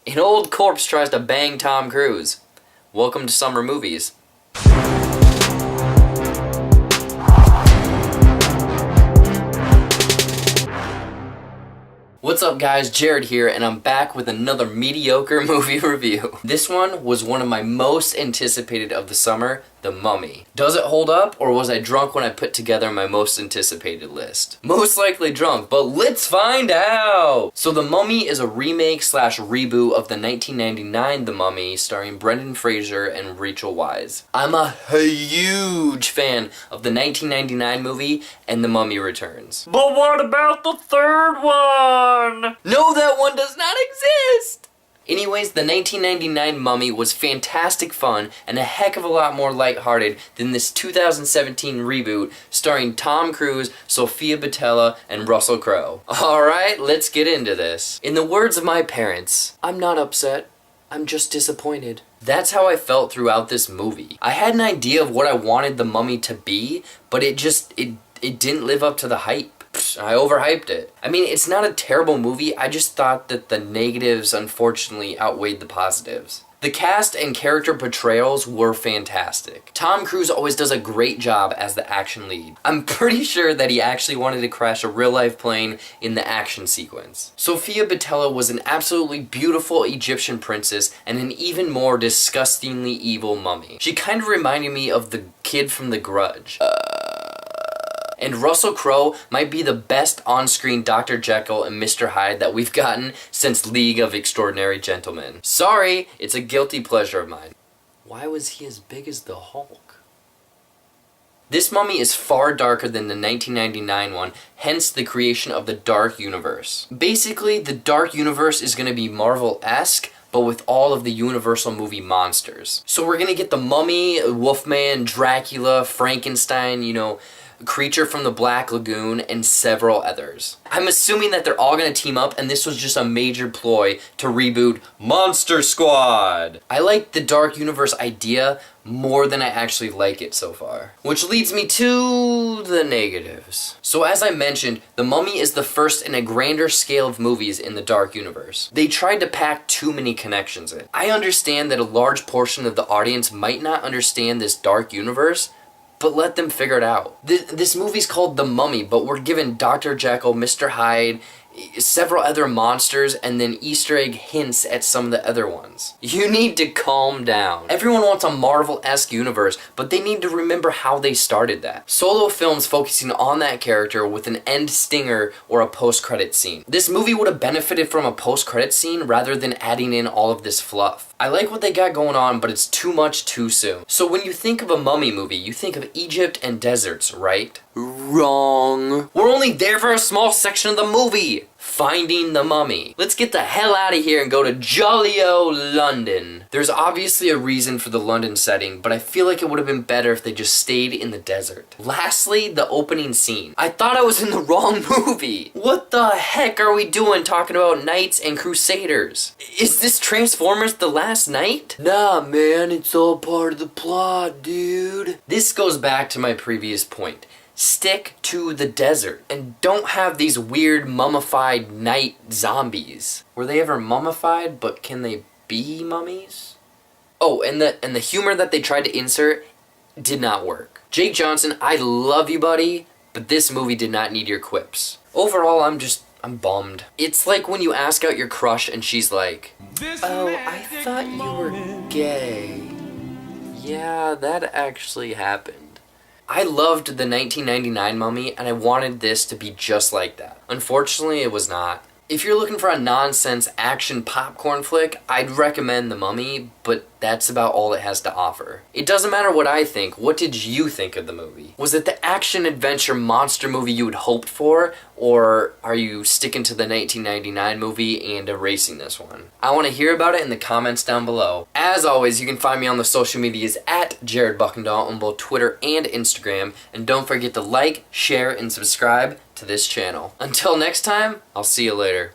An old corpse tries to bang Tom Cruise. Welcome to summer movies. What's up guys, Jared here, and I'm back with another mediocre movie review. This one was one of my most anticipated of the summer, The Mummy. Does it hold up, or was I drunk when I put together my most anticipated list? Most likely drunk, but let's find out! So The Mummy is a remake slash reboot of the 1999 The Mummy, starring Brendan Fraser and Rachel Weisz. I'm a huge fan of the 1999 movie and The Mummy Returns. But what about the third one? No, that one does not exist! Anyways, the 1999 Mummy was fantastic fun and a heck of a lot more lighthearted than this 2017 reboot starring Tom Cruise, Sofia Boutella, and Russell Crowe. Alright, let's get into this. In the words of my parents, I'm not upset, I'm just disappointed. That's how I felt throughout this movie. I had an idea of what I wanted The Mummy to be, but it didn't live up to the hype. I overhyped it. I mean, it's not a terrible movie, I just thought that the negatives unfortunately outweighed the positives. The cast and character portrayals were fantastic. Tom Cruise always does a great job as the action lead. I'm pretty sure that he actually wanted to crash a real-life plane in the action sequence. Sofia Boutella was an absolutely beautiful Egyptian princess and an even more disgustingly evil mummy. She kind of reminded me of the kid from The Grudge. And Russell Crowe might be the best on-screen Dr. Jekyll and Mr. Hyde that we've gotten since League of Extraordinary Gentlemen. Sorry, it's a guilty pleasure of mine. Why was he as big as the Hulk? This Mummy is far darker than the 1999 one, hence the creation of the Dark Universe. Basically, the Dark Universe is going to be Marvel-esque, but with all of the Universal movie monsters. So we're going to get the Mummy, Wolfman, Dracula, Frankenstein, Creature from the Black Lagoon, and several others. I'm assuming that they're all gonna team up and this was just a major ploy to reboot Monster Squad. I like the Dark Universe idea more than I actually like it so far. Which leads me to the negatives. So as I mentioned, The Mummy is the first in a grander scale of movies in the Dark Universe. They tried to pack too many connections in. I understand that a large portion of the audience might not understand this Dark Universe, but let them figure it out. This movie's called The Mummy, but we're given Dr. Jekyll, Mr. Hyde, several other monsters, and then Easter egg hints at some of the other ones. You need to calm down. Everyone wants a Marvel-esque universe, but they need to remember how they started that. Solo films focusing on that character with an end stinger or a post-credit scene. This movie would have benefited from a post-credit scene rather than adding in all of this fluff. I like what they got going on, but it's too much too soon. So when you think of a mummy movie, you think of Egypt and deserts, right? Wrong. We're only there for a small section of the movie. Finding the Mummy. Let's get the hell out of here and go to jolly old London. There's obviously a reason for the London setting, but I feel like it would have been better if they just stayed in the desert. Lastly, the opening scene. I thought I was in the wrong movie. What the heck are we doing talking about knights and crusaders? Is this Transformers The Last Knight? Nah, man, it's all part of the plot, dude. This goes back to my previous point. Stick to the desert and don't have these weird mummified night zombies. Were they ever mummified, but can they be mummies? Oh, and the humor that they tried to insert did not work. Jake Johnson, I love you, buddy, but this movie did not need your quips. Overall, I'm bummed. It's like when you ask out your crush and she's like, "Oh, I thought you were gay." Yeah, that actually happened. I loved the 1999 Mummy, and I wanted this to be just like that. Unfortunately, it was not. If you're looking for a nonsense action popcorn flick, I'd recommend The Mummy, but that's about all it has to offer. It doesn't matter what I think. What did you think of the movie? Was it the action-adventure monster movie you had hoped for, or are you sticking to the 1999 movie and erasing this one? I want to hear about it in the comments down below. As always, you can find me on the social medias at Jared Buckendahl on both Twitter and Instagram, and don't forget to like, share, and subscribe to this channel. Until next time, I'll see you later.